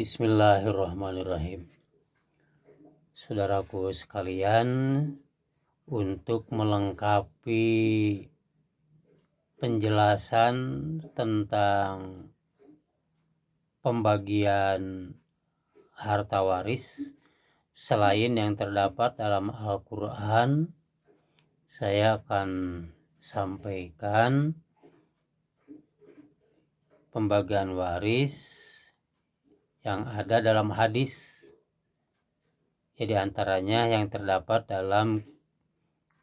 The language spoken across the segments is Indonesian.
Bismillahirrahmanirrahim. Saudaraku sekalian, untuk melengkapi penjelasan tentang pembagian harta waris selain yang terdapat dalam Al-Quran, saya akan sampaikan pembagian waris yang ada dalam hadis, ya, di antaranya yang terdapat dalam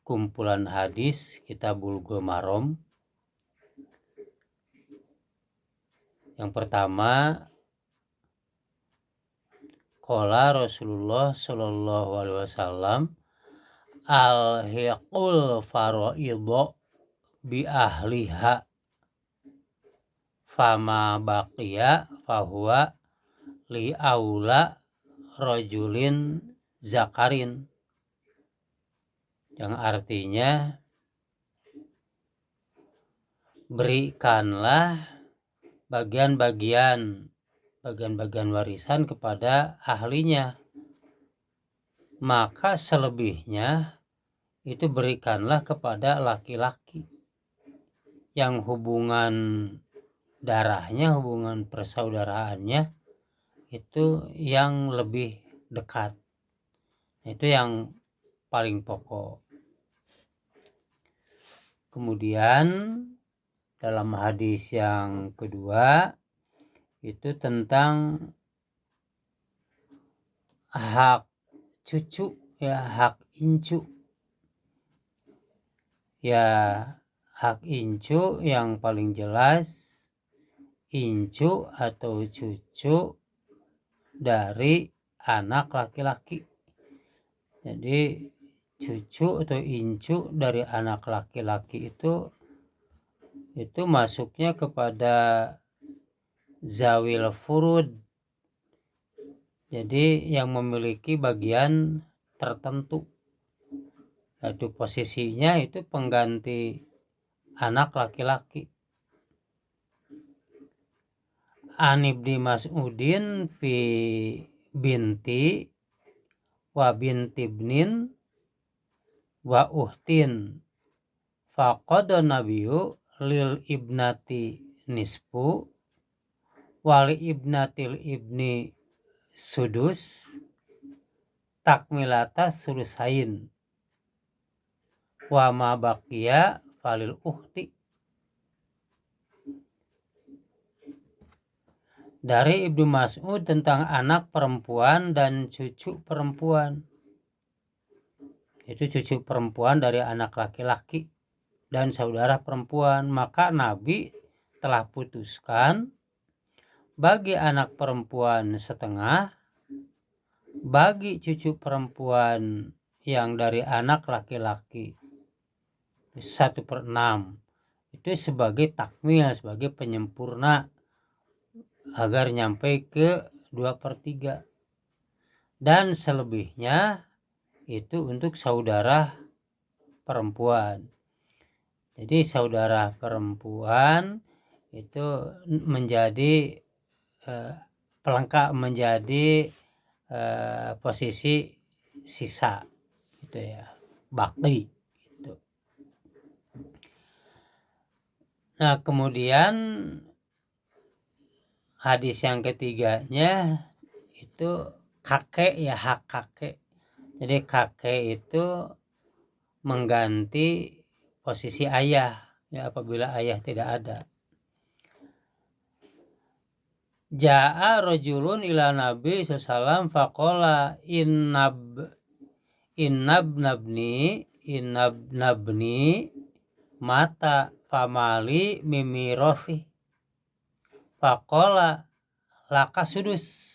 kumpulan hadis Kitabul Maram. Yang pertama, qala Rasulullah sallallahu alaihi wasallam, alhiqul faraidho bi ahliha fama baqiya fahuwa li aula rajulin zakarin, yang artinya berikanlah bagian-bagian warisan kepada ahlinya, maka selebihnya itu berikanlah kepada laki-laki yang hubungan darahnya, hubungan persaudaraannya itu yang lebih dekat. Itu yang paling pokok. Kemudian dalam hadis yang kedua itu tentang hak cucu, ya, hak incu. Ya, hak incu yang paling jelas incu atau cucu dari anak laki-laki. Jadi cucu atau incu dari anak laki-laki itu masuknya kepada zawil furud. Jadi yang memiliki bagian tertentu, yaitu posisinya itu pengganti anak laki-laki. An Ibni Mas'udin fi binti wa binti ibnin wa uhtin faqada nabiyyu lil ibnati nisfu wali ibnatil ibni sudus takmilata sulusain wa ma baqiya falil uhti. Dari Ibnu Mas'ud tentang anak perempuan dan cucu perempuan. Itu cucu perempuan dari anak laki-laki dan saudara perempuan. Maka Nabi telah putuskan bagi anak perempuan setengah, bagi cucu perempuan yang dari anak laki-laki 1/6. Itu sebagai takmil, sebagai penyempurna agar nyampe ke 2/3. Dan selebihnya itu untuk saudara perempuan. Jadi saudara perempuan itu menjadi pelengkap, menjadi posisi sisa gitu ya, baki gitu. Nah, kemudian hadis yang ketiganya itu kakek, ya, hak kakek. Jadi kakek itu mengganti posisi ayah, ya, apabila ayah tidak ada. Ja'a rajulun ila Nabi sallallahu faqala innabnabni mata famali mimirosi faqala laka sudus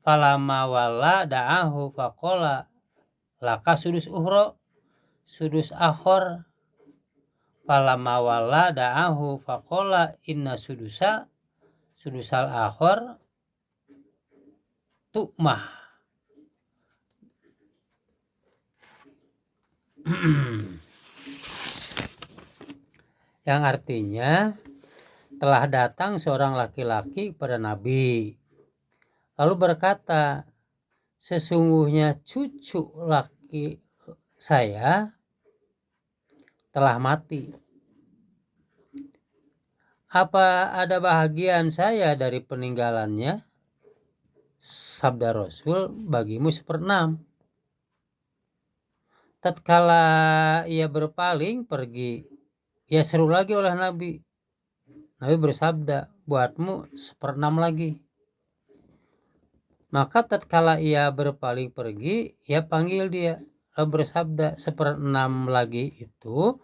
falama wala da'ahu faqala laka sudus uhro sudus akhor falama wala da'ahu faqala inna sudusal akhor tu'mah. Yang artinya telah datang seorang laki-laki pada Nabi lalu berkata, sesungguhnya cucu laki saya telah mati. Apa ada bahagian saya dari peninggalannya? Sabda Rasul, bagimu 1/6. Tatkala ia berpaling pergi, ia seru lagi oleh Nabi. Nabi bersabda, buatmu 1/6 lagi. Maka tatkala ia berpaling pergi, ia panggil dia, lalu bersabda, 1/6 lagi itu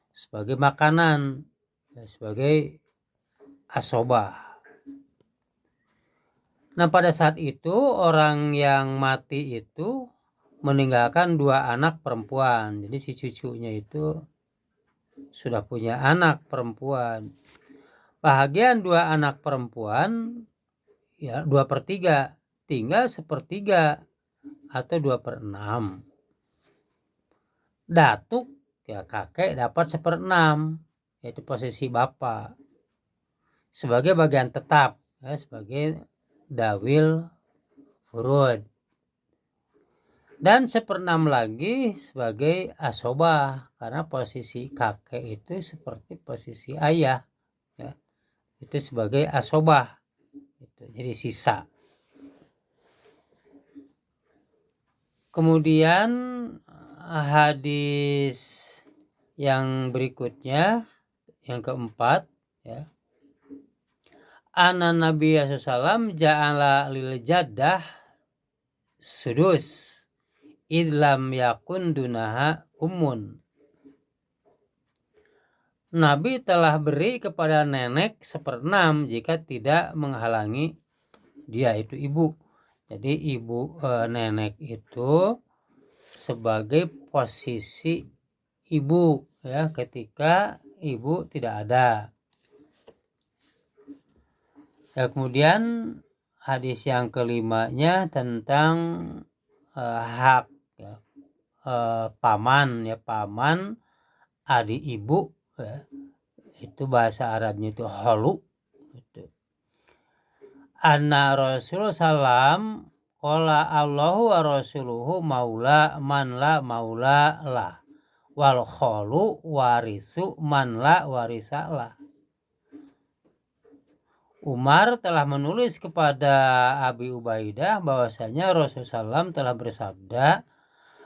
sebagai makanan, sebagai asobah. Nah, pada saat itu orang yang mati itu meninggalkan 2 anak perempuan. Jadi si cucunya itu sudah punya anak perempuan. Bahagian 2 anak perempuan ya 2/3, tinggal 1/3 atau 2/6. Datuk ya kakek dapat 1/6, yaitu posisi bapak sebagai bagian tetap, ya, sebagai dawil furud, dan 1/6 lagi sebagai asobah, karena posisi kakek itu seperti posisi ayah, ya, itu sebagai asobah, itu jadi sisa. Kemudian hadis yang berikutnya, yang keempat, ya, Ana Nabi SAW ja'ala lil jaddah sudus idlam yakun dunaha ummun. Nabi telah beri kepada nenek 1/6 jika tidak menghalangi dia, itu ibu. Jadi ibu nenek itu sebagai posisi ibu, ya, ketika ibu tidak ada. Ya, kemudian hadis yang kelimanya tentang hak, ya, paman, ya, paman adik ibu, ya, itu bahasa Arabnya itu holu. Gitu. Anna Rasulullah SAW qala Allahu wa rasuluhu maula man la maula lah wal kholu warisu man la warisa lah. Umar telah menulis kepada Abi Ubaidah bahwasanya Rasulullah SAW telah bersabda,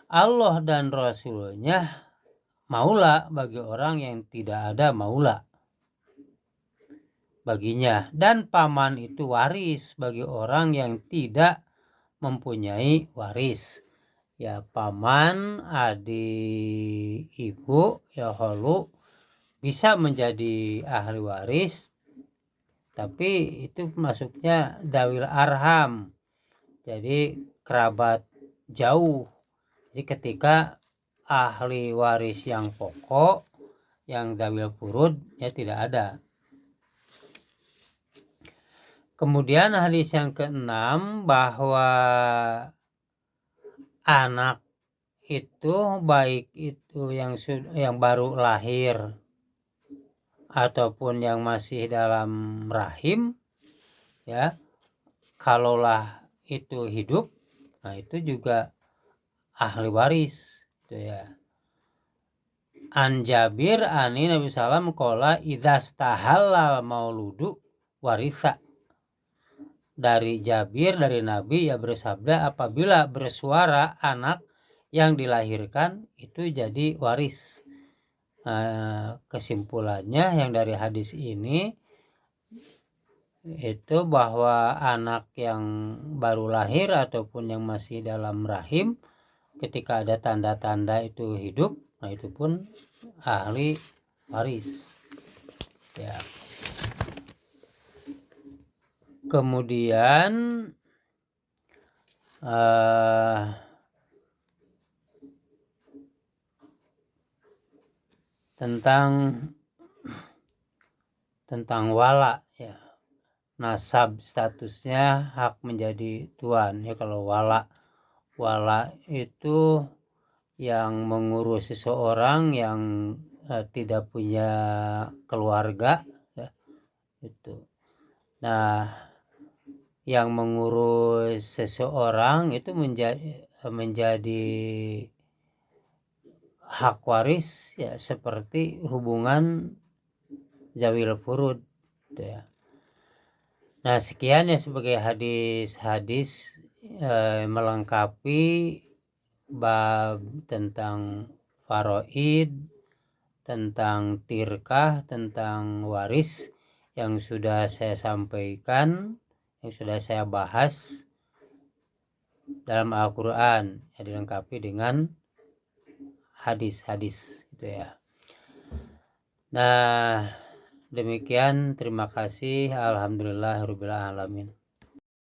Allah dan Rasulnya maula bagi orang yang tidak ada maula baginya, dan paman itu waris bagi orang yang tidak mempunyai waris. Ya, paman adik ibu, ya, holu bisa menjadi ahli waris, tapi itu masuknya dawil arham, jadi kerabat jauh. Jadi ketika ahli waris yang pokok, yang dawil furud, ya tidak ada. Kemudian hadis yang ke-6 bahwa anak itu baik itu yang baru lahir ataupun yang masih dalam rahim, ya, kalaulah itu hidup, nah itu juga ahli waris, gitu ya. An Jabir ani Nabi sallam qala idzastahallal mauludu warisa. Dari Jabir dari Nabi, ya, bersabda apabila bersuara anak yang dilahirkan itu jadi waris. Kesimpulannya yang dari hadis ini itu bahwa anak yang baru lahir ataupun yang masih dalam rahim ketika ada tanda-tanda itu hidup, nah itu pun ahli waris, ya. Kemudian tentang wala, ya, nasab statusnya hak menjadi tuan, ya. Kalau wala itu yang mengurus seseorang yang tidak punya keluarga, ya, itu. Nah, yang mengurus seseorang itu menjadi hak waris ya seperti hubungan zawil furud gitu ya. Nah, sekian ya sebagai hadis-hadis melengkapi bab tentang faraid, tentang tirkah, tentang waris yang sudah saya sampaikan, yang sudah saya bahas dalam Al-Quran, ya dilengkapi dengan hadis-hadis gitu ya. Nah, demikian, terima kasih. Alhamdulillahirabbil alamin.